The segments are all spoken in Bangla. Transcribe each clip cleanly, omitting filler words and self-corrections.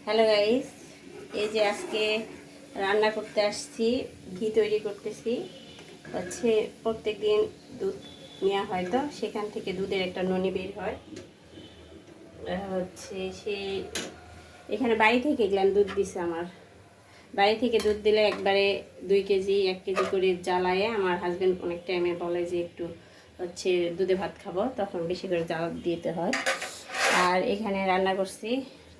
হ্যালো গাইস, এই যে আজকে রান্না করতে আসছি, ঘি তৈরি করতেছি। প্রত্যেক দিন দুধ নেওয়া হয়, তো সেখান থেকে দুধের একটা ননি বের হয়। সেই এখানে বাড়ি থেকে গেলাম দুধ দিছে আমার। বাড়ি থেকে দুধ দিলে একবারে 2 কেজি 1 কেজি করে জ্বালায়। আমার হাজব্যান্ড অনেক টাইমে বলে যে একটু দুধে ভাত খাবো, তখন বেশি করে জ্বালা দিতে হয়। আর এখানে রান্না করছি,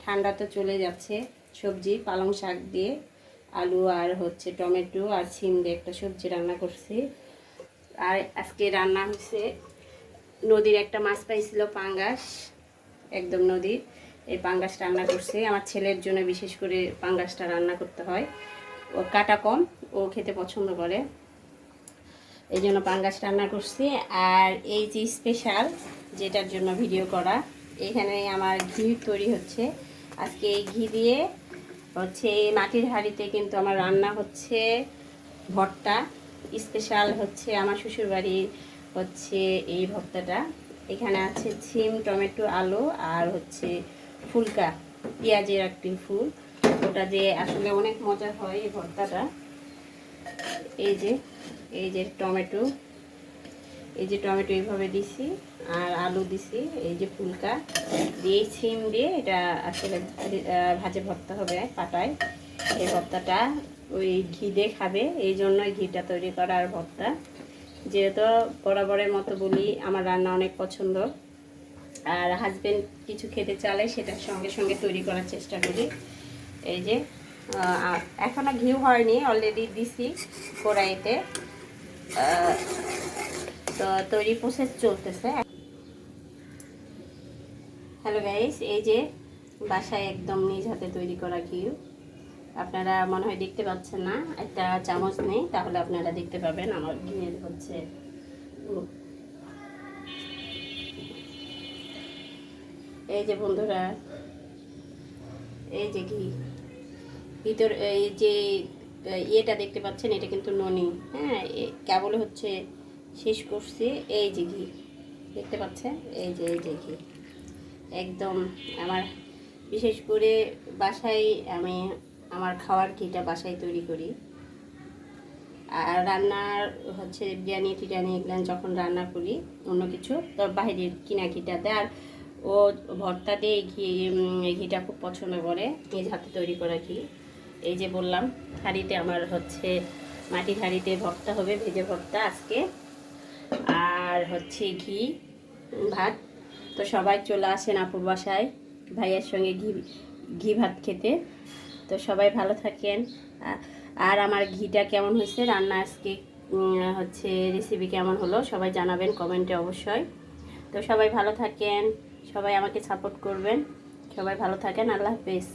ঠান্ডা তো চলে যাচ্ছে, সবজি পালং শাক দিয়ে আলু আর টমেটো আর সিম দিয়ে একটা সবজি রান্না করছি। আর আজকে রান্না হয়েছে নদীর একটা মাছ পাইছিল, পাঙ্গাস, একদম নদীর। এই পাঙ্গাস রান্না করছি। আমার ছেলের জন্য বিশেষ করে পাঙ্গাসটা রান্না করতে হয়, ও কাটা কম, ও খেতে পছন্দ করে, এই জন্য পাঙ্গাস রান্না করছি। আর এই যে স্পেশাল যেটার জন্য ভিডিও করা, এখানে আমার ঘি তৈরি হচ্ছে আজকে। এই ঘি দিয়ে এই মাটির হাঁড়িতে কিন্তু আমার রান্না হচ্ছে ভর্তা। স্পেশাল আমার শ্বশুরবাড়ির এই ভর্তাটা। এখানে আছে সিম, টমেটো, আলু আর ফুলকা, পেঁয়াজের একটি ফুল, ওটা দিয়ে আসলে অনেক মজা হয় এই ভর্তাটা। এই যে টমেটো, এইভাবে দিছি, আর আলু দিছি, এই যে ফুলকা দিয়ে, সিম দিয়ে, এটা আসলে ভাজে ভর্তা হবে পাটায়। এই ভর্তাটা ওই ঘি দিয়ে খাবে, এই জন্যই ঘিটা তৈরি করা। আর ভর্তা যেহেতু বরাবরের মতো বলি, আমার রান্না অনেক পছন্দ, আর হাজবেন্ড কিছু খেতে চাইলে সেটা সঙ্গে সঙ্গে তৈরি করার চেষ্টা করি। এই যে এখনো ঘিউ হয়নি, অলরেডি দিছি কড়াইতে, তো তৈরি প্রসেস চলতেছে। হ্যালো গাইস, এই যে বাসায় একদম নিজ হাতে তৈরি করা ঘিউ। আপনারা মনে হয় দেখতে পাচ্ছেন না, একটা চামচ নেই, তাহলে আপনারা দেখতে পাবেন আমার ঘিয়ের এই যে বন্ধুরা, এই যে ঘি ভিতর, এই যে ইয়েটা দেখতে পাচ্ছেন, এটা কিন্তু ননি, হ্যাঁ, কেবল শেষ করছি। এই যে ঘি দেখতে পাচ্ছেন, এই যে ঘি একদম আমার, বিশেষ করে বাসায় আমি আমার খাওয়ার ঘিটা বাসায় তৈরি করি। আর রান্নার বিরিয়ানি টিরিয়ানি এগুলো যখন রান্না করি অন্য কিছু, তো বাইরের কিনা ঘিটাতে। আর ও ভর্তা দিয়ে ঘিটা খুব পছন্দ করে, নিজ হাতে তৈরি করা ঘি। এই যে বললাম, হাঁড়িতে আমার মাটির হাঁড়িতে ভর্তা হবে, ভেজে ভর্তা আজকে। আর ঘি ভাত। তো সবাই চলে আসেন আপুর বাসায় ভাইয়ের সঙ্গে ঘি ভাত খেতে। তো সবাই ভালো থাকেন। আর আমার ঘিটা কেমন হয়েছে, রান্না আজকে রেসিপি কেমন হলো, সবাই জানাবেন কমেন্টে অবশ্যই। তো সবাই ভালো থাকেন, সবাই আমাকে সাপোর্ট করবেন, সবাই ভালো থাকেন। আল্লাহ হাফেজ।